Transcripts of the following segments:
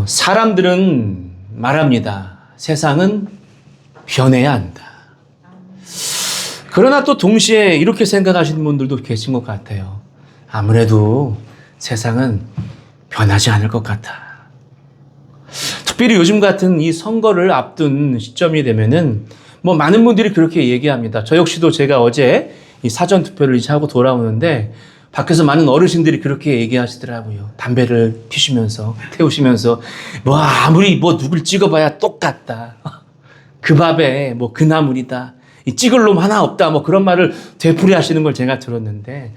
사람들은 말합니다. 세상은 변해야 한다. 그러나 또 동시에 이렇게 생각하시는 분들도 계신 것 같아요. 아무래도 세상은 변하지 않을 것 같아. 특별히 요즘 같은 이 선거를 앞둔 시점이 되면은 많은 분들이 그렇게 얘기합니다. 저 역시도 제가 어제 이 사전 투표를 이제 하고 돌아오는데 밖에서 많은 어르신들이 그렇게 얘기하시더라고요. 담배를 태우시면서 아무리 누굴 찍어봐야 똑같다. 그 밥에 그 나물이다. 이 찍을 놈 하나 없다. 그런 말을 되풀이하시는 걸 제가 들었는데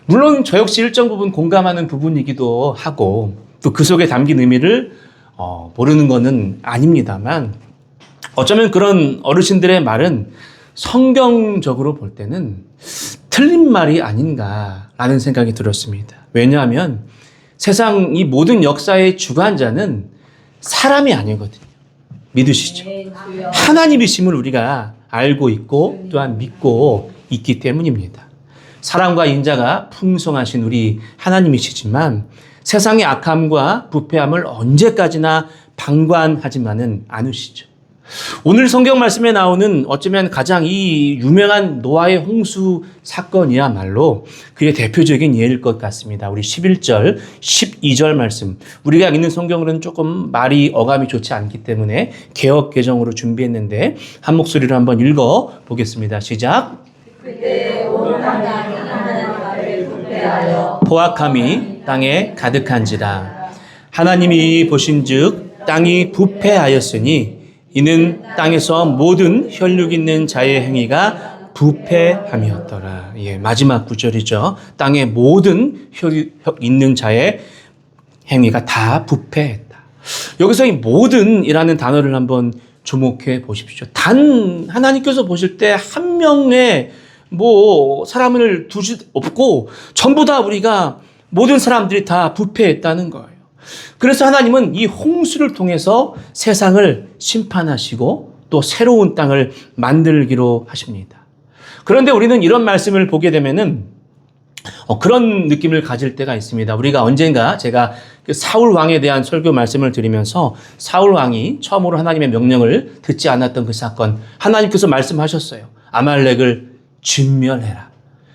물론 저 역시 일정 부분 공감하는 부분이기도 하고 또 그 속에 담긴 의미를 모르는 거는 아닙니다만 어쩌면 그런 어르신들의 말은 성경적으로 볼 때는 틀린 말이 아닌가라는 생각이 들었습니다. 왜냐하면 세상 이 모든 역사의 주관자는 사람이 아니거든요. 믿으시죠? 하나님이심을 우리가 알고 있고 또한 믿고 있기 때문입니다. 사랑과 인자가 풍성하신 우리 하나님이시지만 세상의 악함과 부패함을 언제까지나 방관하지만은 않으시죠. 오늘 성경 말씀에 나오는 어쩌면 가장 이 유명한 노아의 홍수 사건이야말로 그의 대표적인 예일 것 같습니다. 우리 11절, 12절 말씀. 우리가 읽는 성경으로는 조금 말이 어감이 좋지 않기 때문에 개역 개정으로 준비했는데 한 목소리로 한번 읽어 보겠습니다. 시작. 그때 온 땅이 하나님을 부패하여 포악함이 땅에 가득한지라. 하나님이 보신즉 땅이 부패하였으니 이는 땅에서 모든 혈육 있는 자의 행위가 부패함이었더라. 마지막 구절이죠. 땅의 모든 혈육 있는 자의 행위가 다 부패했다. 여기서 이 모든이라는 단어를 한번 주목해 보십시오. 단 하나님께서 보실 때 한 명의 사람을 두지 없고 전부 다 우리가 모든 사람들이 다 부패했다는 거예요. 그래서 하나님은 이 홍수를 통해서 세상을 심판하시고 또 새로운 땅을 만들기로 하십니다. 그런데 우리는 이런 말씀을 보게 되면은 그런 느낌을 가질 때가 있습니다. 우리가 언젠가 제가 그 사울 왕에 대한 설교 말씀을 드리면서 사울 왕이 처음으로 하나님의 명령을 듣지 않았던 그 사건, 하나님께서 말씀하셨어요. 아말렉을 진멸해라.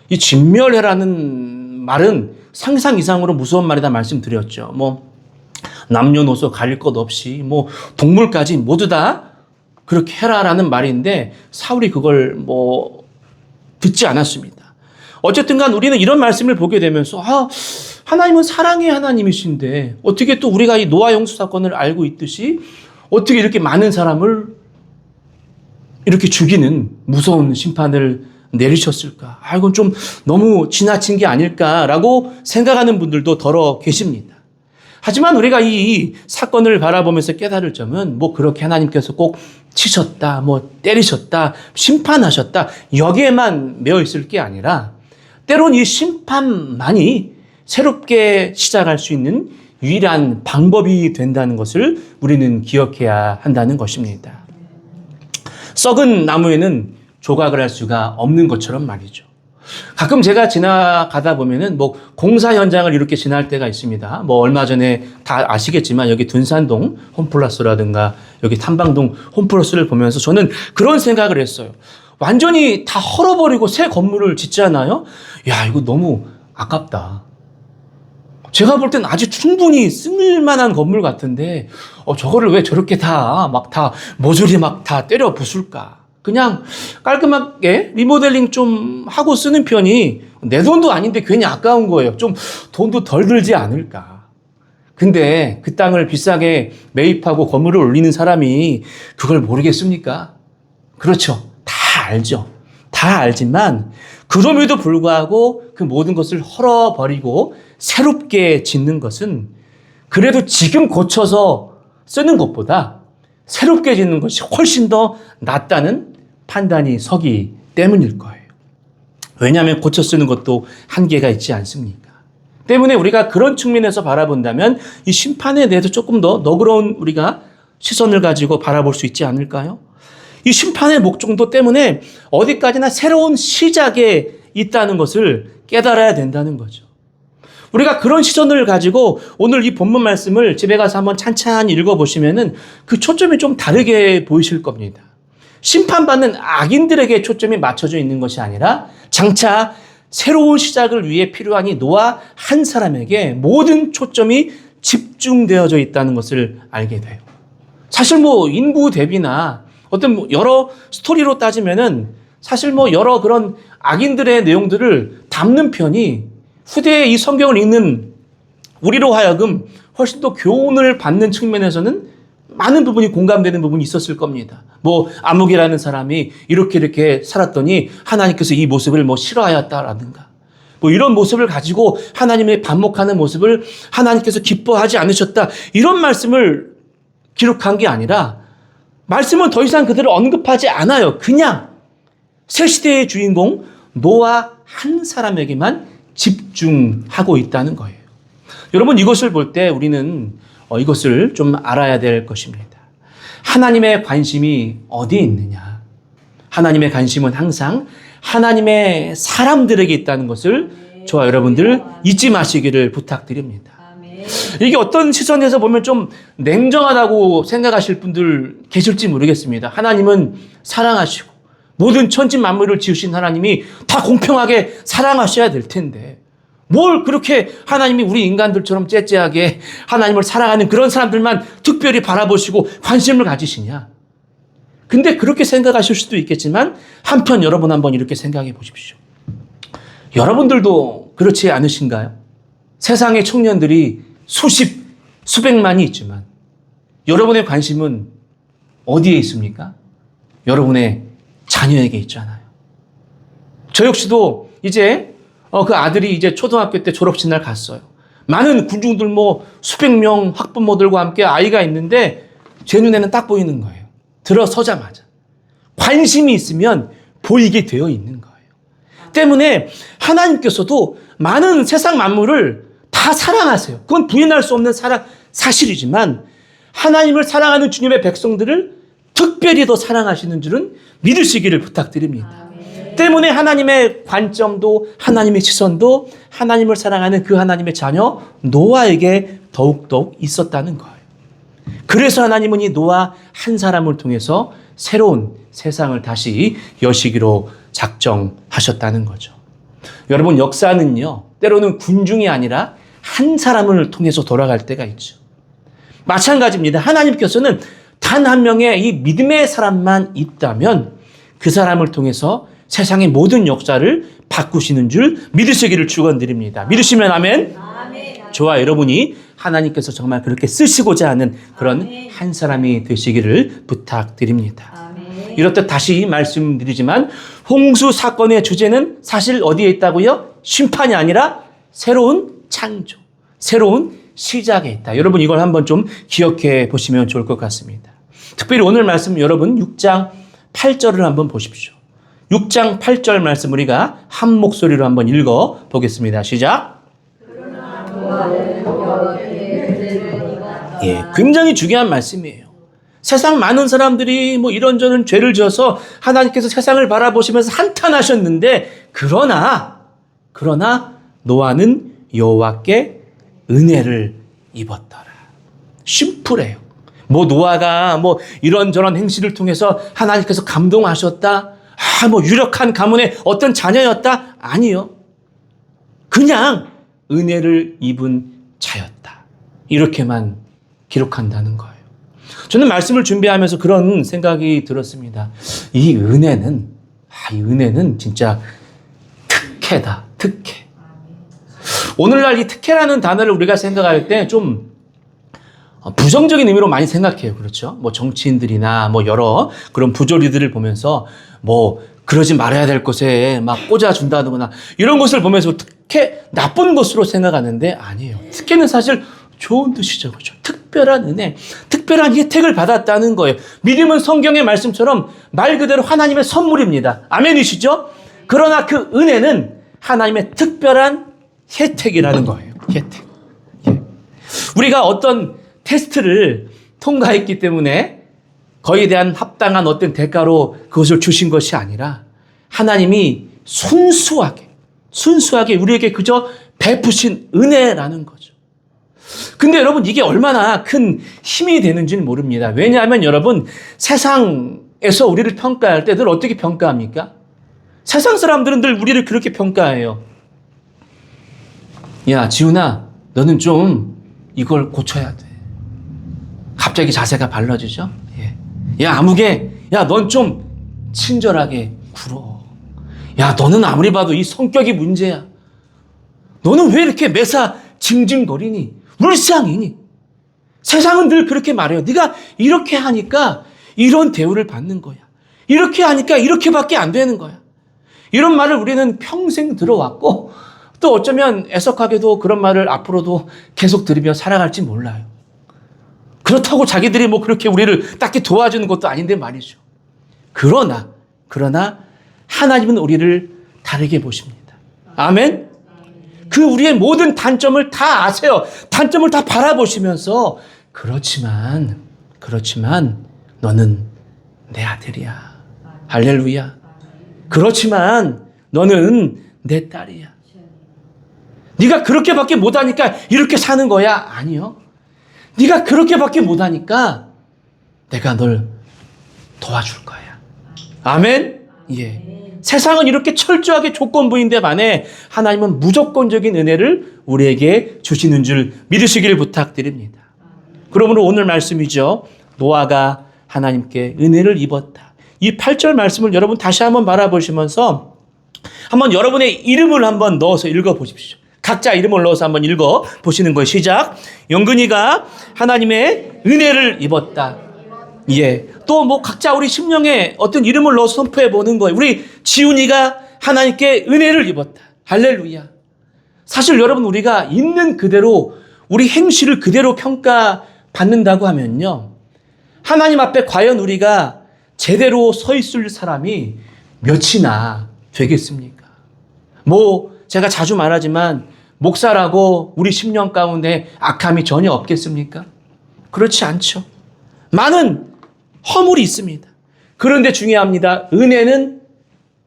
이 진멸해라는 말은 상상 이상으로 무서운 말이다 말씀드렸죠. 남녀노소 가릴 것 없이 동물까지 모두 다 그렇게 해라라는 말인데 사울이 그걸 듣지 않았습니다. 어쨌든 간 우리는 이런 말씀을 보게 되면서 하나님은 사랑의 하나님이신데 어떻게 또 우리가 이 노아 홍수 사건을 알고 있듯이 어떻게 이렇게 많은 사람을 이렇게 죽이는 무서운 심판을 내리셨을까? 이건 좀 너무 지나친 게 아닐까라고 생각하는 분들도 더러 계십니다. 하지만 우리가 이 사건을 바라보면서 깨달을 점은 그렇게 하나님께서 꼭 치셨다, 때리셨다, 심판하셨다 여기에만 매여 있을 게 아니라 때론 이 심판만이 새롭게 시작할 수 있는 유일한 방법이 된다는 것을 우리는 기억해야 한다는 것입니다. 썩은 나무에는 조각을 할 수가 없는 것처럼 말이죠. 가끔 제가 지나가다 보면은 공사 현장을 이렇게 지날 때가 있습니다. 얼마 전에 다 아시겠지만 여기 둔산동 홈플러스라든가 여기 탐방동 홈플러스를 보면서 저는 그런 생각을 했어요. 완전히 다 헐어버리고 새 건물을 짓잖아요. 이거 너무 아깝다. 제가 볼 땐 아주 충분히 쓸만한 건물 같은데 저거를 왜 저렇게 다 모조리 다 때려 부술까? 그냥 깔끔하게 리모델링 좀 하고 쓰는 편이 내 돈도 아닌데 괜히 아까운 거예요. 좀 돈도 덜 들지 않을까. 근데 그 땅을 비싸게 매입하고 건물을 올리는 사람이 그걸 모르겠습니까? 그렇죠. 다 알죠. 다 알지만 그럼에도 불구하고 그 모든 것을 헐어버리고 새롭게 짓는 것은 그래도 지금 고쳐서 쓰는 것보다 새롭게 짓는 것이 훨씬 더 낫다는 판단이 서기 때문일 거예요. 왜냐하면 고쳐 쓰는 것도 한계가 있지 않습니까? 때문에 우리가 그런 측면에서 바라본다면 이 심판에 대해서 조금 더 너그러운 우리가 시선을 가지고 바라볼 수 있지 않을까요? 이 심판의 목적도 때문에 어디까지나 새로운 시작에 있다는 것을 깨달아야 된다는 거죠. 우리가 그런 시선을 가지고 오늘 이 본문 말씀을 집에 가서 한번 찬찬히 읽어보시면은 그 초점이 좀 다르게 보이실 겁니다. 심판받는 악인들에게 초점이 맞춰져 있는 것이 아니라 장차 새로운 시작을 위해 필요한 이 노아 한 사람에게 모든 초점이 집중되어져 있다는 것을 알게 돼요. 사실 뭐 인구 대비나 어떤 뭐 여러 스토리로 따지면은 사실 뭐 여러 그런 악인들의 내용들을 담는 편이 후대에 이 성경을 읽는 우리로 하여금 훨씬 더 교훈을 받는 측면에서는 많은 부분이 공감되는 부분이 있었을 겁니다. 뭐 아무개라는 사람이 이렇게 살았더니 하나님께서 이 모습을 뭐 싫어하였다라든가 뭐 이런 모습을 가지고 하나님의 반목하는 모습을 하나님께서 기뻐하지 않으셨다. 이런 말씀을 기록한 게 아니라 말씀은 더 이상 그들을 언급하지 않아요. 그냥 새 시대의 주인공 노아 한 사람에게만 집중하고 있다는 거예요. 여러분 이것을 볼 때 우리는 이것을 좀 알아야 될 것입니다. 하나님의 관심이 어디에 있느냐? 하나님의 관심은 항상 하나님의 사람들에게 있다는 것을 저와 여러분들 잊지 마시기를 부탁드립니다. 이게 어떤 시선에서 보면 좀 냉정하다고 생각하실 분들 계실지 모르겠습니다. 하나님은 사랑하시고 모든 천지 만물을 지으신 하나님이 다 공평하게 사랑하셔야 될 텐데 뭘 그렇게 하나님이 우리 인간들처럼 째째하게 하나님을 사랑하는 그런 사람들만 특별히 바라보시고 관심을 가지시냐? 근데 그렇게 생각하실 수도 있겠지만 한편 여러분 한번 이렇게 생각해 보십시오. 여러분들도 그렇지 않으신가요? 세상의 청년들이 수백만이 있지만 여러분의 관심은 어디에 있습니까? 여러분의 자녀에게 있잖아요. 저 역시도 이제 그 아들이 이제 초등학교 때 졸업식 날 갔어요. 많은 군중들 뭐 수백 명 학부모들과 함께 아이가 있는데 제 눈에는 딱 보이는 거예요. 들어서자마자. 관심이 있으면 보이게 되어 있는 거예요. 때문에 하나님께서도 많은 세상 만물을 다 사랑하세요. 그건 부인할 수 없는 사실이지만 하나님을 사랑하는 주님의 백성들을 특별히 더 사랑하시는 줄은 믿으시기를 부탁드립니다. 때문에 하나님의 관점도 하나님의 시선도 하나님을 사랑하는 그 하나님의 자녀 노아에게 더욱더욱 있었다는 거예요. 그래서 하나님은 이 노아 한 사람을 통해서 새로운 세상을 다시 여시기로 작정하셨다는 거죠. 여러분 역사는요 때로는 군중이 아니라 한 사람을 통해서 돌아갈 때가 있죠. 마찬가지입니다. 하나님께서는 단 한 명의 이 믿음의 사람만 있다면 그 사람을 통해서 세상의 모든 역사를 바꾸시는 줄 믿으시기를 축원드립니다. 믿으시면 아멘. 저와 여러분이 하나님께서 정말 그렇게 쓰시고자 하는 그런 한 사람이 되시기를 부탁드립니다. 이렇듯 다시 말씀드리지만 홍수 사건의 주제는 사실 어디에 있다고요? 심판이 아니라 새로운 창조, 새로운 시작에 있다. 여러분 이걸 한번 좀 기억해 보시면 좋을 것 같습니다. 특별히 오늘 말씀 여러분 6장 8절을 한번 보십시오. 6장 8절 말씀 우리가 한 목소리로 한번 읽어 보겠습니다. 시작. 예, 굉장히 중요한 말씀이에요. 세상 많은 사람들이 뭐 이런저런 죄를 지어서 하나님께서 세상을 바라보시면서 한탄하셨는데 그러나 노아는 여호와께 은혜를 입었더라. 심플해요. 뭐 노아가 뭐 이런저런 행실을 통해서 하나님께서 감동하셨다. 뭐 유력한 가문의 어떤 자녀였다. 아니요. 그냥 은혜를 입은 자였다. 이렇게만 기록한다는 거예요. 저는 말씀을 준비하면서 그런 생각이 들었습니다. 이 은혜는 진짜 특혜다. 특혜. 오늘날 이 특혜라는 단어를 우리가 생각할 때 좀 부정적인 의미로 많이 생각해요. 그렇죠? 뭐 정치인들이나 뭐 여러 그런 부조리들을 보면서 뭐 그러지 말아야 될 것에 막 꽂아준다거나 이런 것을 보면서 특혜, 나쁜 것으로 생각하는데 아니에요. 특혜는 사실 좋은 뜻이죠. 그렇죠? 특별한 은혜, 특별한 혜택을 받았다는 거예요. 믿음은 성경의 말씀처럼 말 그대로 하나님의 선물입니다. 아멘이시죠? 그러나 그 은혜는 하나님의 특별한 혜택이라는 거예요. 혜택. 예. 우리가 어떤 테스트를 통과했기 때문에 거기에 대한 합당한 어떤 대가로 그것을 주신 것이 아니라 하나님이 순수하게 우리에게 그저 베푸신 은혜라는 거죠. 근데 여러분 이게 얼마나 큰 힘이 되는지는 모릅니다. 왜냐하면 여러분 세상에서 우리를 평가할 때 늘 어떻게 평가합니까? 세상 사람들은 늘 우리를 그렇게 평가해요. 야, 지훈아, 너는 좀 이걸 고쳐야 돼. 갑자기 자세가 발라지죠? 예. 야, 아무개, 야, 넌 좀 친절하게 굴어. 야, 너는 아무리 봐도 이 성격이 문제야. 너는 왜 이렇게 매사 징징거리니? 울상이니? 세상은 늘 그렇게 말해요. 네가 이렇게 하니까 이런 대우를 받는 거야. 이렇게 하니까 이렇게밖에 안 되는 거야. 이런 말을 우리는 평생 들어왔고 또 어쩌면 애석하게도 그런 말을 앞으로도 계속 들으며 살아갈지 몰라요. 그렇다고 자기들이 뭐 그렇게 우리를 딱히 도와주는 것도 아닌데 말이죠. 그러나 하나님은 우리를 다르게 보십니다. 아멘? 그 우리의 모든 단점을 다 아세요. 단점을 다 바라보시면서 그렇지만 너는 내 아들이야. 할렐루야. 그렇지만 너는 내 딸이야. 네가 그렇게밖에 못하니까 이렇게 사는 거야? 아니요. 네가 그렇게밖에 못하니까 내가 널 도와줄 거야. 아멘? 예. 세상은 이렇게 철저하게 조건부인데 반해 하나님은 무조건적인 은혜를 우리에게 주시는 줄 믿으시길 부탁드립니다. 그러므로 오늘 말씀이죠. 노아가 하나님께 은혜를 입었다. 이 8절 말씀을 여러분 다시 한번 바라보시면서 한번 여러분의 이름을 한번 넣어서 읽어보십시오. 각자 이름을 넣어서 한번 읽어보시는 거예요. 시작. 영근이가 하나님의 은혜를 입었다. 예. 또 뭐 각자 우리 심령에 어떤 이름을 넣어서 선포해 보는 거예요. 우리 지훈이가 하나님께 은혜를 입었다. 할렐루야. 사실 여러분 우리가 있는 그대로 우리 행실을 그대로 평가받는다고 하면요. 하나님 앞에 과연 우리가 제대로 서 있을 사람이 몇이나 되겠습니까? 뭐 제가 자주 말하지만 목사라고 우리 심령 가운데 악함이 전혀 없겠습니까? 그렇지 않죠. 많은 허물이 있습니다. 그런데 중요합니다. 은혜는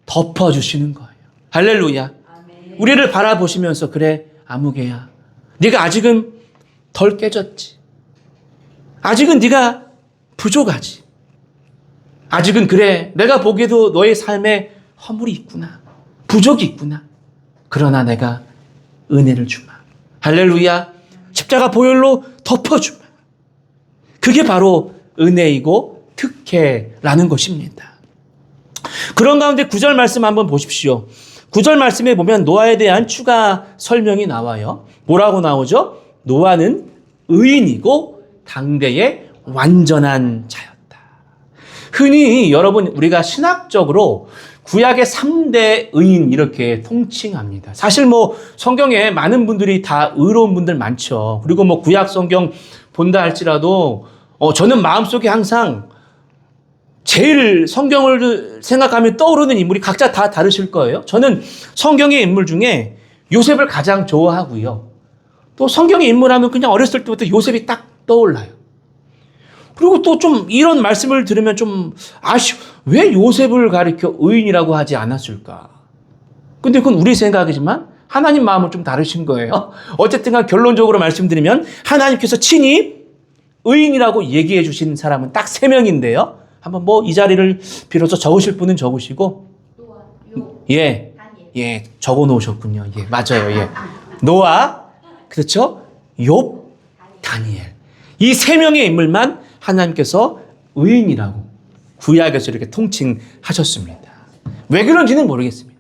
덮어주시는 거예요. 할렐루야. 우리를 바라보시면서 그래 아무개야. 네가 아직은 덜 깨졌지. 아직은 네가 부족하지. 아직은 그래 내가 보기에도 너의 삶에 허물이 있구나. 부족이 있구나. 그러나 내가 은혜를 주마. 할렐루야. 십자가 보혈로 덮어주마. 그게 바로 은혜이고 특혜라는 것입니다. 그런 가운데 9절 말씀 한번 보십시오. 9절 말씀에 보면 노아에 대한 추가 설명이 나와요. 뭐라고 나오죠? 노아는 의인이고 당대의 완전한 자였다. 흔히 여러분 우리가 신학적으로 구약의 3대 의인 이렇게 통칭합니다. 사실 뭐 성경에 많은 분들이 다 의로운 분들 많죠. 그리고 뭐 구약 성경 본다 할지라도 저는 마음속에 항상 제일 성경을 생각하면 떠오르는 인물이 각자 다 다르실 거예요. 저는 성경의 인물 중에 요셉을 가장 좋아하고요. 또 성경의 인물하면 그냥 어렸을 때부터 요셉이 딱 떠올라요. 그리고 또 좀 이런 말씀을 들으면 좀 왜 요셉을 가리켜 의인이라고 하지 않았을까? 근데 그건 우리 생각이지만 하나님 마음은 좀 다르신 거예요. 어쨌든 간 결론적으로 말씀드리면 하나님께서 친히 의인이라고 얘기해 주신 사람은 딱 3명인데요. 한번 뭐 이 자리를 빌어서 적으실 분은 적으시고. 예. 예, 적어 놓으셨군요. 예, 맞아요. 예. 노아, 그렇죠? 욥, 다니엘. 이 3명의 인물만 하나님께서 의인이라고 구약에서 이렇게 통칭하셨습니다. 왜 그런지는 모르겠습니다.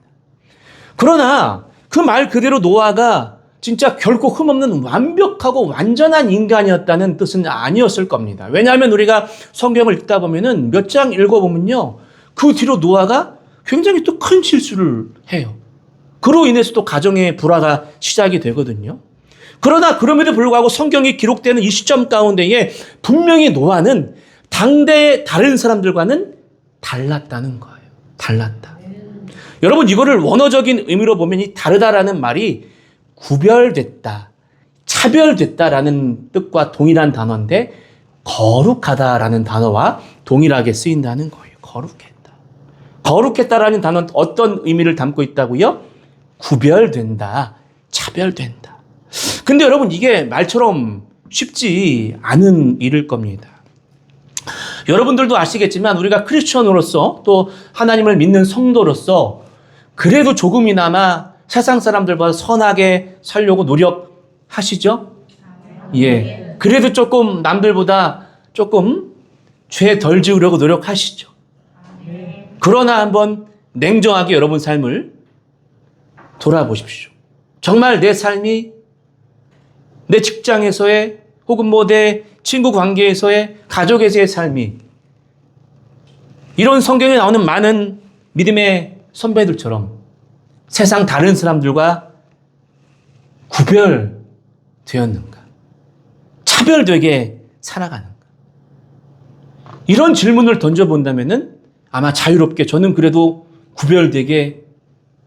그러나 그 말 그대로 노아가 진짜 결코 흠없는 완벽하고 완전한 인간이었다는 뜻은 아니었을 겁니다. 왜냐하면 우리가 성경을 읽다 보면은 몇 장 읽어보면요. 그 뒤로 노아가 굉장히 또 큰 실수를 해요. 그로 인해서 또 가정의 불화가 시작이 되거든요. 그러나 그럼에도 불구하고 성경이 기록되는 이 시점 가운데에 분명히 노아는 당대의 다른 사람들과는 달랐다는 거예요. 달랐다. 여러분 이거를 원어적인 의미로 보면 이 다르다라는 말이 구별됐다, 차별됐다라는 뜻과 동일한 단어인데 거룩하다라는 단어와 동일하게 쓰인다는 거예요. 거룩했다. 거룩했다라는 단어는 어떤 의미를 담고 있다고요? 구별된다, 차별된다. 근데 여러분, 이게 말처럼 쉽지 않은 일일 겁니다. 여러분들도 아시겠지만 우리가 크리스천으로서 또 하나님을 믿는 성도로서 그래도 조금이나마 세상 사람들보다 선하게 살려고 노력하시죠? 예. 그래도 조금 남들보다 조금 죄 덜 지으려고 노력하시죠. 그러나 한번 냉정하게 여러분 삶을 돌아보십시오. 정말 내 삶이 내 직장에서의 혹은 뭐 내 친구 관계에서의 가족에서의 삶이 이런 성경에 나오는 많은 믿음의 선배들처럼 세상 다른 사람들과 구별되었는가? 차별되게 살아가는가? 이런 질문을 던져본다면은 아마 자유롭게 저는 그래도 구별되게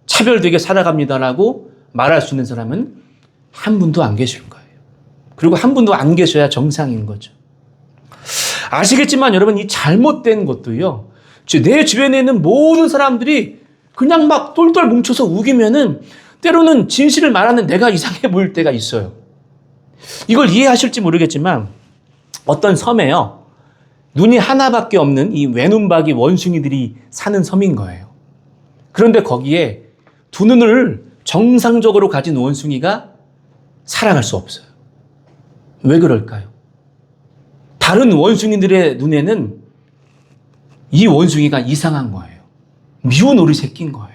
차별되게 살아갑니다라고 말할 수 있는 사람은 한 분도 안 계실 거예요. 그리고 한 분도 안 계셔야 정상인 거죠. 아시겠지만 여러분, 이 잘못된 것도요, 내 주변에 있는 모든 사람들이 그냥 막 똘똘 뭉쳐서 우기면은 때로는 진실을 말하는 내가 이상해 보일 때가 있어요. 이걸 이해하실지 모르겠지만 어떤 섬에요, 눈이 하나밖에 없는 이 외눈박이 원숭이들이 사는 섬인 거예요. 그런데 거기에 두 눈을 정상적으로 가진 원숭이가 살아갈 수 없어요. 왜 그럴까요? 다른 원숭이들의 눈에는 이 원숭이가 이상한 거예요. 미운 오리 새끼인 거예요.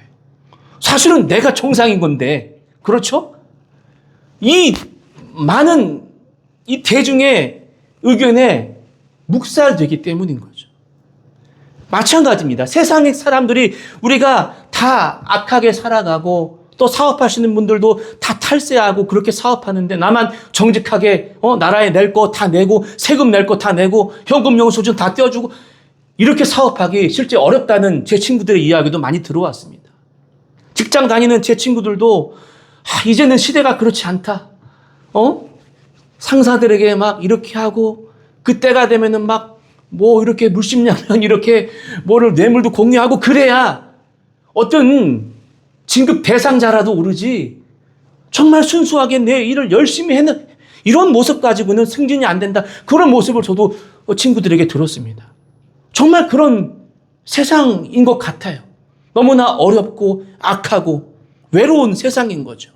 사실은 내가 정상인 건데, 그렇죠? 이 많은 이 대중의 의견에 묵살되기 때문인 거죠. 마찬가지입니다. 세상의 사람들이 우리가 다 악하게 살아가고 또 사업하시는 분들도 다 탈세하고 그렇게 사업하는데 나만 정직하게 나라에 낼 거 다 내고 세금 낼 거 다 내고 현금 영수증 다 떼어주고 이렇게 사업하기 실제 어렵다는 제 친구들의 이야기도 많이 들어왔습니다. 직장 다니는 제 친구들도 이제는 시대가 그렇지 않다. 상사들에게 막 이렇게 하고 그때가 되면은 막 뭐 이렇게 물심양면 이렇게 뭐를 뇌물도 공유하고 그래야 어떤 진급 대상자라도 오르지 정말 순수하게 내 일을 열심히 해는 이런 모습 가지고는 승진이 안 된다. 그런 모습을 저도 친구들에게 들었습니다. 정말 그런 세상인 것 같아요. 너무나 어렵고 악하고 외로운 세상인 거죠.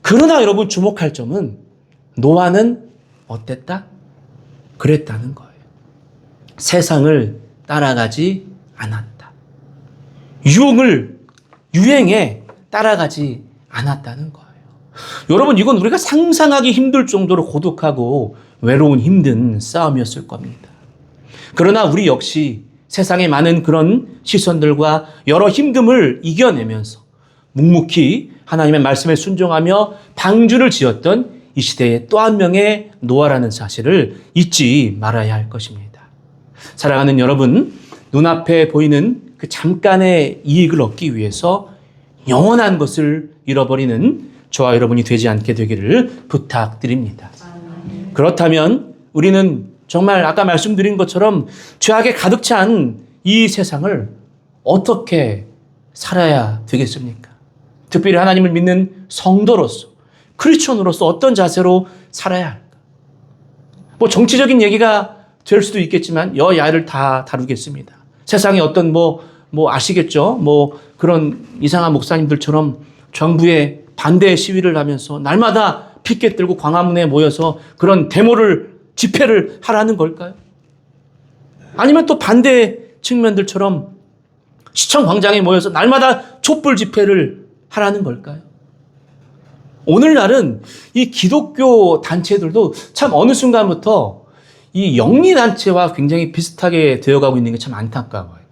그러나 여러분 주목할 점은 노아는 어땠다? 그랬다는 거예요. 세상을 따라가지 않았다. 유행에 따라가지 않았다는 거예요. 여러분, 이건 우리가 상상하기 힘들 정도로 고독하고 외로운 힘든 싸움이었을 겁니다. 그러나 우리 역시 세상의 많은 그런 시선들과 여러 힘듦을 이겨내면서 묵묵히 하나님의 말씀에 순종하며 방주를 지었던 이 시대의 또 한 명의 노아라는 사실을 잊지 말아야 할 것입니다. 사랑하는 여러분, 눈앞에 보이는 그 잠깐의 이익을 얻기 위해서 영원한 것을 잃어버리는 저와 여러분이 되지 않게 되기를 부탁드립니다. 그렇다면 우리는 정말 아까 말씀드린 것처럼 죄악에 가득 찬 이 세상을 어떻게 살아야 되겠습니까? 특별히 하나님을 믿는 성도로서, 크리스천으로서 어떤 자세로 살아야 할까? 뭐 정치적인 얘기가 될 수도 있겠지만 여야를 다 다루겠습니다. 세상에 어떤 뭐 아시겠죠? 뭐 그런 이상한 목사님들처럼 정부에 반대 시위를 하면서 날마다 피켓 들고 광화문에 모여서 그런 데모를 집회를 하라는 걸까요? 아니면 또 반대 측면들처럼 시청 광장에 모여서 날마다 촛불 집회를 하라는 걸까요? 오늘날은 이 기독교 단체들도 참 어느 순간부터 이 영리단체와 굉장히 비슷하게 되어가고 있는 게 참 안타까워요.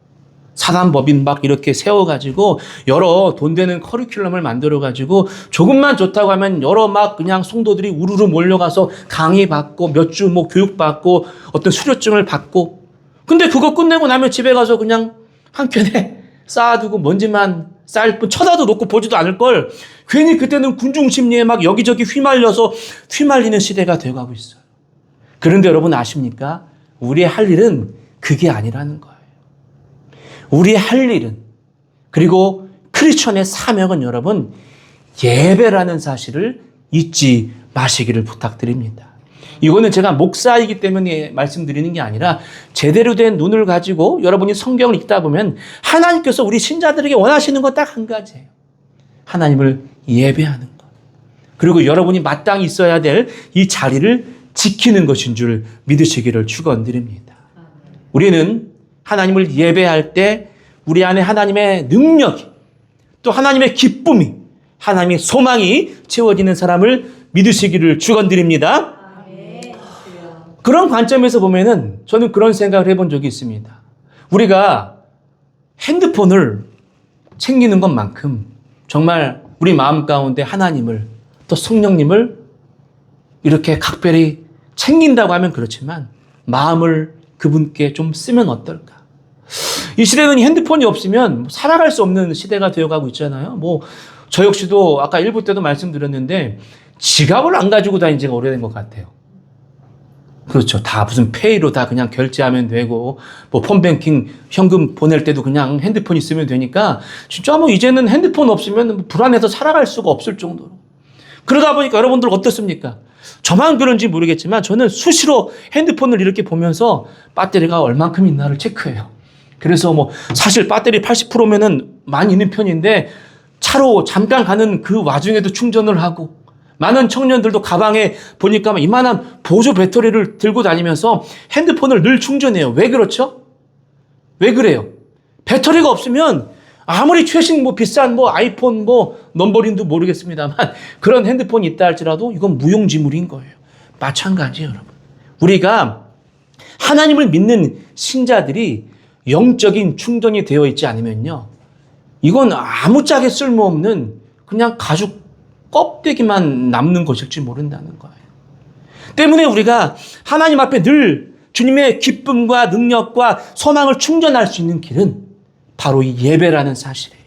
사단법인 막 이렇게 세워가지고 여러 돈 되는 커리큘럼을 만들어가지고 조금만 좋다고 하면 여러 막 그냥 성도들이 우르르 몰려가서 강의 받고 몇 주 뭐 교육 받고 어떤 수료증을 받고 근데 그거 끝내고 나면 집에 가서 그냥 한켠에 쌓아두고 먼지만 쌓일 뿐 쳐다도 놓고 보지도 않을 걸 괜히 그때는 군중 심리에 막 여기저기 휘말려서 휘말리는 시대가 되어가고 있어요. 그런데 여러분 아십니까? 우리의 할 일은 그게 아니라는 거예요. 우리의 할 일은 그리고 크리스천의 사명은 여러분 예배라는 사실을 잊지 마시기를 부탁드립니다. 이거는 제가 목사이기 때문에 말씀드리는 게 아니라 제대로 된 눈을 가지고 여러분이 성경을 읽다 보면 하나님께서 우리 신자들에게 원하시는 것 딱 한 가지예요. 하나님을 예배하는 것. 그리고 여러분이 마땅히 있어야 될 이 자리를 지키는 것인 줄 믿으시기를 축원드립니다. 우리는 하나님을 예배할 때 우리 안에 하나님의 능력이 또 하나님의 기쁨이 하나님의 소망이 채워지는 사람을 믿으시기를 축원드립니다. 그런 관점에서 보면은 저는 그런 생각을 해본 적이 있습니다. 우리가 핸드폰을 챙기는 것만큼 정말 우리 마음 가운데 하나님을 또 성령님을 이렇게 각별히 챙긴다고 하면 그렇지만 마음을 그분께 좀 쓰면 어떨까? 이 시대는 핸드폰이 없으면 살아갈 수 없는 시대가 되어가고 있잖아요. 저 역시도 아까 1부 때도 말씀드렸는데 지갑을 안 가지고 다닌 지가 오래된 것 같아요. 그렇죠. 다 무슨 페이로 다 그냥 결제하면 되고, 폰뱅킹 현금 보낼 때도 그냥 핸드폰 있으면 되니까, 진짜 이제는 핸드폰 없으면 불안해서 살아갈 수가 없을 정도로. 그러다 보니까 여러분들 어떻습니까? 저만 그런지 모르겠지만, 저는 수시로 핸드폰을 이렇게 보면서 배터리가 얼만큼 있나를 체크해요. 그래서 사실 배터리 80%면은 많이 있는 편인데, 차로 잠깐 가는 그 와중에도 충전을 하고, 많은 청년들도 가방에 보니까 이만한 보조 배터리를 들고 다니면서 핸드폰을 늘 충전해요. 왜 그렇죠? 왜 그래요? 배터리가 없으면 아무리 최신 비싼 아이폰 넘버링도 모르겠습니다만 그런 핸드폰이 있다 할지라도 이건 무용지물인 거예요. 마찬가지예요, 여러분. 우리가 하나님을 믿는 신자들이 영적인 충전이 되어 있지 않으면요. 이건 아무짝에 쓸모없는 그냥 가죽 껍데기만 남는 것일지 모른다는 거예요. 때문에 우리가 하나님 앞에 늘 주님의 기쁨과 능력과 소망을 충전할 수 있는 길은 바로 이 예배라는 사실이에요.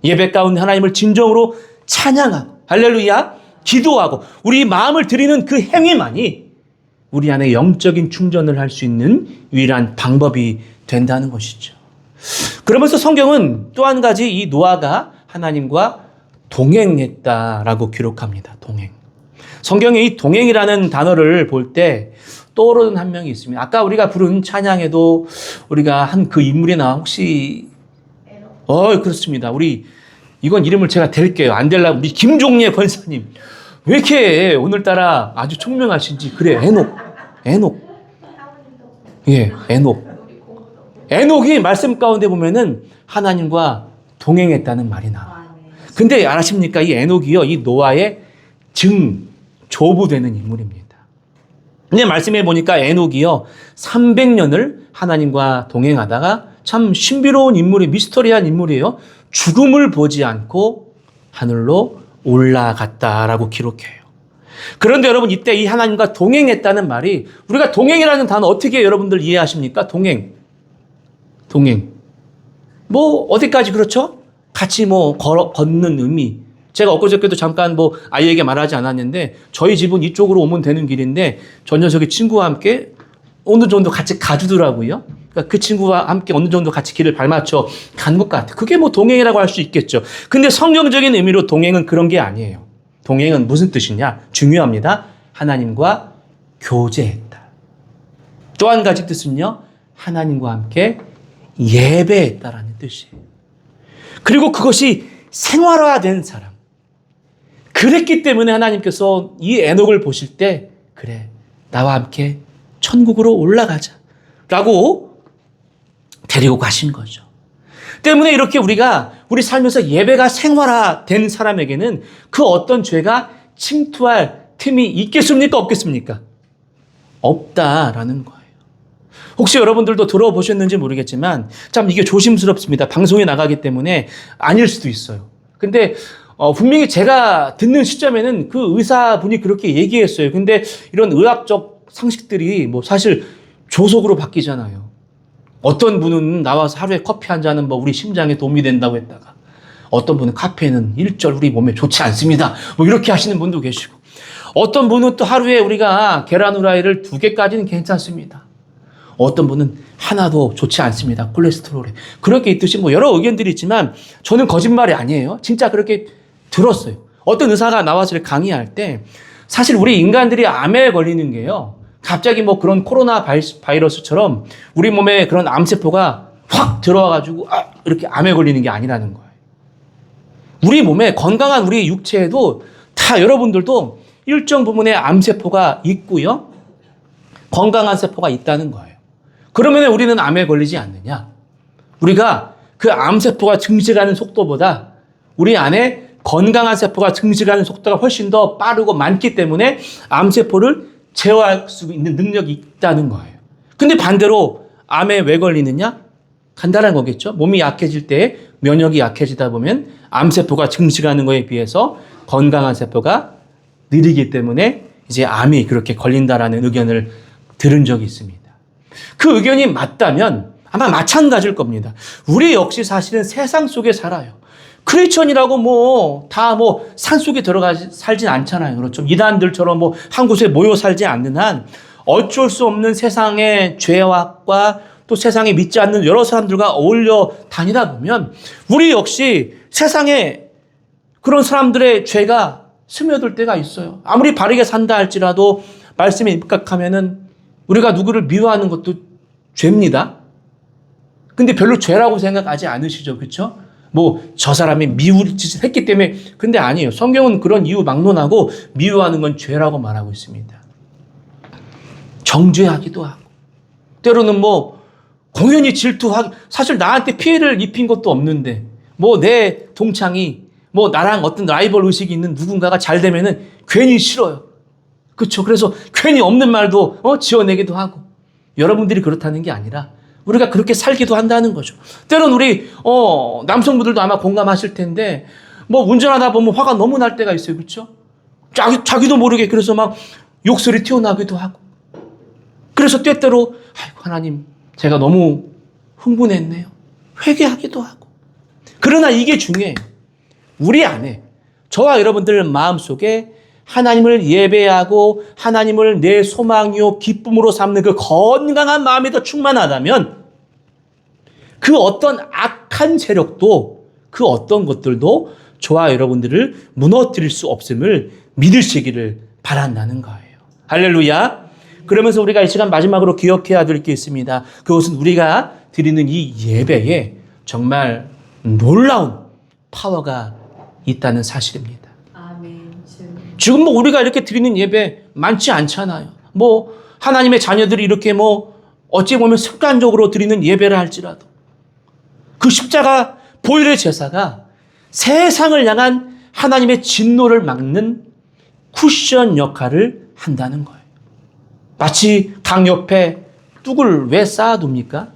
예배 가운데 하나님을 진정으로 찬양하고 할렐루야 기도하고 우리 마음을 드리는 그 행위만이 우리 안에 영적인 충전을 할 수 있는 유일한 방법이 된다는 것이죠. 그러면서 성경은 또 한 가지 이 노아가 하나님과 동행했다라고 기록합니다. 동행. 성경에 이 동행이라는 단어를 볼 때 떠오르는 한 명이 있습니다. 아까 우리가 부른 찬양에도 우리가 한 그 인물이 나와 혹시 그렇습니다. 이건 이름을 제가 댈게요. 안 될라고 우리 김종례 권사님. 왜 이렇게 오늘따라 아주 총명하신지. 그래, 에녹. 예, 에녹이 말씀 가운데 보면은 하나님과 동행했다는 말이 나와요. 근데 아십니까? 이 에녹이요, 이 노아의 조부되는 인물입니다. 근데 말씀해 보니까 에녹이요, 300년을 하나님과 동행하다가 참 신비로운 인물이, 미스터리한 인물이에요. 죽음을 보지 않고 하늘로 올라갔다라고 기록해요. 그런데 여러분, 이때 이 하나님과 동행했다는 말이, 우리가 동행이라는 단어 어떻게 여러분들 이해하십니까? 동행. 어디까지 그렇죠? 같이 걷는 의미. 제가 엊그저께도 잠깐 아이에게 말하지 않았는데 저희 집은 이쪽으로 오면 되는 길인데 저 녀석이 친구와 함께 어느 정도 같이 가주더라고요. 그러니까 그 친구와 함께 어느 정도 같이 길을 발맞춰 간 것 같아요. 그게 동행이라고 할 수 있겠죠. 근데 성경적인 의미로 동행은 그런 게 아니에요. 동행은 무슨 뜻이냐? 중요합니다. 하나님과 교제했다. 또 한 가지 뜻은요. 하나님과 함께 예배했다라는 뜻이에요. 그리고 그것이 생활화된 사람. 그랬기 때문에 하나님께서 이 에녹을 보실 때 그래, 나와 함께 천국으로 올라가자 라고 데리고 가신 거죠. 때문에 이렇게 우리 삶에서 예배가 생활화된 사람에게는 그 어떤 죄가 침투할 틈이 있겠습니까? 없겠습니까? 없다라는 거예요. 혹시 여러분들도 들어보셨는지 모르겠지만 참 이게 조심스럽습니다. 방송에 나가기 때문에 아닐 수도 있어요. 근데 분명히 제가 듣는 시점에는 그 의사분이 그렇게 얘기했어요. 근데 이런 의학적 상식들이 사실 조속으로 바뀌잖아요. 어떤 분은 나와서 하루에 커피 한 잔은 우리 심장에 도움이 된다고 했다가 어떤 분은 카페인은 일절 우리 몸에 좋지 않습니다. 이렇게 하시는 분도 계시고 어떤 분은 또 하루에 우리가 계란 후라이를 2개까지는 괜찮습니다. 어떤 분은 하나도 좋지 않습니다. 콜레스테롤에. 그렇게 있듯이 여러 의견들이 있지만 저는 거짓말이 아니에요. 진짜 그렇게 들었어요. 어떤 의사가 나와서 이렇게 강의할 때 사실 우리 인간들이 암에 걸리는 게요. 갑자기 뭐 그런 코로나 바이러스처럼 우리 몸에 그런 암세포가 확 들어와가지고 이렇게 암에 걸리는 게 아니라는 거예요. 우리 몸에 건강한 우리 육체에도 다 여러분들도 일정 부분의 암세포가 있고요. 건강한 세포가 있다는 거예요. 그러면 우리는 암에 걸리지 않느냐? 우리가 그 암세포가 증식하는 속도보다 우리 안에 건강한 세포가 증식하는 속도가 훨씬 더 빠르고 많기 때문에 암세포를 제어할 수 있는 능력이 있다는 거예요. 근데 반대로 암에 왜 걸리느냐? 간단한 거겠죠. 몸이 약해질 때 면역이 약해지다 보면 암세포가 증식하는 거에 비해서 건강한 세포가 느리기 때문에 이제 암이 그렇게 걸린다라는 의견을 들은 적이 있습니다. 그 의견이 맞다면 아마 마찬가지일 겁니다. 우리 역시 사실은 세상 속에 살아요. 크리스천이라고 다 산속에 살진 않잖아요. 그렇죠. 이단들처럼 한 곳에 모여 살지 않는 한 어쩔 수 없는 세상의 죄악과 또 세상에 믿지 않는 여러 사람들과 어울려 다니다 보면 우리 역시 세상에 그런 사람들의 죄가 스며들 때가 있어요. 아무리 바르게 산다 할지라도 말씀에 입각하면은 우리가 누구를 미워하는 것도 죄입니다. 근데 별로 죄라고 생각하지 않으시죠. 그렇죠? 저 사람이 미울 짓을 했기 때문에. 근데 아니에요. 성경은 그런 이유 막론하고 미워하는 건 죄라고 말하고 있습니다. 정죄하기도 하고 때로는 공연히 질투하기, 사실 나한테 피해를 입힌 것도 없는데 내 동창이 나랑 어떤 라이벌 의식이 있는 누군가가 잘 되면은 괜히 싫어요. 그렇죠? 그래서 괜히 없는 말도 지어내기도 하고. 여러분들이 그렇다는 게 아니라 우리가 그렇게 살기도 한다는 거죠. 때로는 우리 남성분들도 아마 공감하실 텐데 운전하다 보면 화가 너무 날 때가 있어요. 그렇죠? 자기도 모르게 그래서 막 욕설이 튀어나오기도 하고. 그래서 때때로 하나님 제가 너무 흥분했네요. 회개하기도 하고. 그러나 이게 중요해요. 우리 안에 저와 여러분들 마음속에 하나님을 예배하고 하나님을 내 소망이요 기쁨으로 삼는 그 건강한 마음이 더 충만하다면 그 어떤 악한 세력도 그 어떤 것들도 저와 여러분들을 무너뜨릴 수 없음을 믿으시기를 바란다는 거예요. 할렐루야. 그러면서 우리가 이 시간 마지막으로 기억해야 될 게 있습니다. 그것은 우리가 드리는 이 예배에 정말 놀라운 파워가 있다는 사실입니다. 지금 우리가 이렇게 드리는 예배 많지 않잖아요. 하나님의 자녀들이 이렇게 어찌 보면 습관적으로 드리는 예배를 할지라도 그 십자가 보혈의 제사가 세상을 향한 하나님의 진노를 막는 쿠션 역할을 한다는 거예요. 마치 강 옆에 뚝을 왜 쌓아둡니까?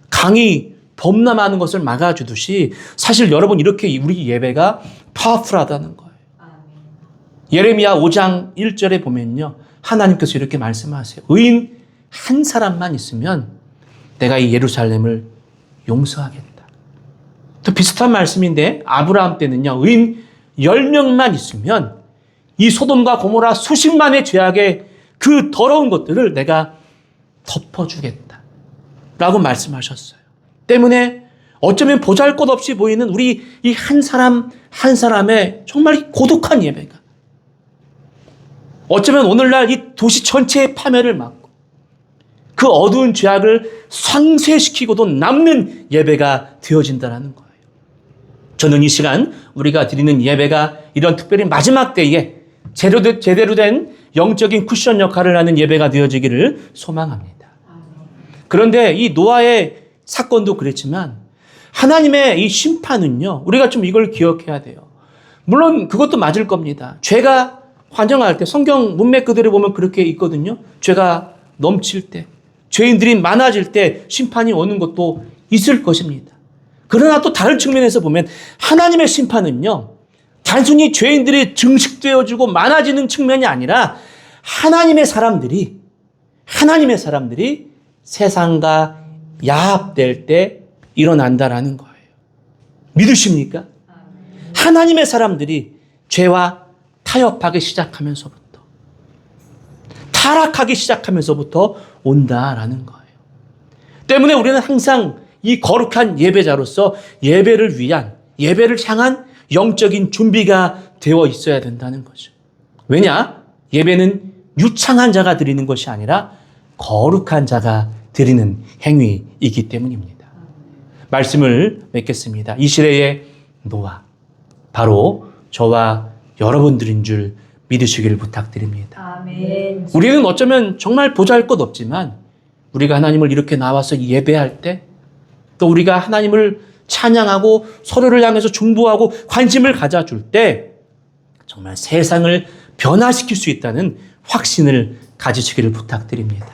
강이 범람하는 것을 막아주듯이 사실 여러분 이렇게 우리 예배가 파워풀하다는 거예요. 예레미야 5장 1절에 보면요. 하나님께서 이렇게 말씀하세요. 의인 한 사람만 있으면 내가 이 예루살렘을 용서하겠다. 또 비슷한 말씀인데 아브라함 때는요. 의인 10명만 있으면 이 소돔과 고모라 수십만의 죄악의 그 더러운 것들을 내가 덮어주겠다. 라고 말씀하셨어요. 때문에 어쩌면 보잘것없이 보이는 우리 이 한 사람 한 사람의 정말 고독한 예배가 어쩌면 오늘날 이 도시 전체의 파멸을 막고 그 어두운 죄악을 상쇄시키고도 남는 예배가 되어진다는 거예요. 저는 이 시간 우리가 드리는 예배가 이런 특별히 마지막 때에 제대로 된 영적인 쿠션 역할을 하는 예배가 되어지기를 소망합니다. 그런데 이 노아의 사건도 그랬지만 하나님의 이 심판은요. 우리가 좀 이걸 기억해야 돼요. 물론 그것도 맞을 겁니다. 죄가 환영할 때 성경 문맥 그대로 보면 그렇게 있거든요. 죄가 넘칠 때, 죄인들이 많아질 때 심판이 오는 것도 있을 것입니다. 그러나 또 다른 측면에서 보면 하나님의 심판은요. 단순히 죄인들이 증식되어지고 많아지는 측면이 아니라 하나님의 사람들이 세상과 야합될 때 일어난다라는 거예요. 믿으십니까? 하나님의 사람들이 죄와 타협하기 시작하면서부터 타락하기 시작하면서부터 온다라는 거예요. 때문에 우리는 항상 이 거룩한 예배자로서 예배를 향한 영적인 준비가 되어 있어야 된다는 거죠. 왜냐? 예배는 유창한 자가 드리는 것이 아니라 거룩한 자가 드리는 행위이기 때문입니다. 말씀을 맺겠습니다. 이 시대의 노아, 바로 저와 여러분들인 줄 믿으시기를 부탁드립니다. 아멘. 우리는 어쩌면 정말 보잘것없지만 우리가 하나님을 이렇게 나와서 예배할 때, 또 우리가 하나님을 찬양하고 서로를 향해서 중보하고 관심을 가져줄 때 정말 세상을 변화시킬 수 있다는 확신을 가지시기를 부탁드립니다.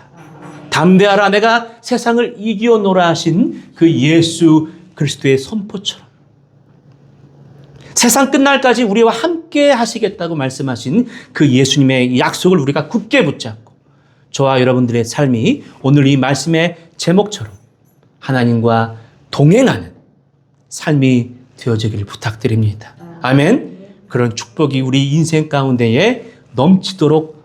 담대하라, 내가 세상을 이기어노라 하신 그 예수 그리스도의 선포처럼 세상 끝날까지 우리와 함께 하시겠다고 말씀하신 그 예수님의 약속을 우리가 굳게 붙잡고 저와 여러분들의 삶이 오늘 이 말씀의 제목처럼 하나님과 동행하는 삶이 되어지기를 부탁드립니다. 아멘. 그런 축복이 우리 인생 가운데에 넘치도록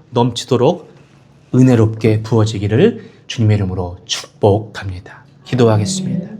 은혜롭게 부어지기를 주님의 이름으로 축복합니다. 기도하겠습니다.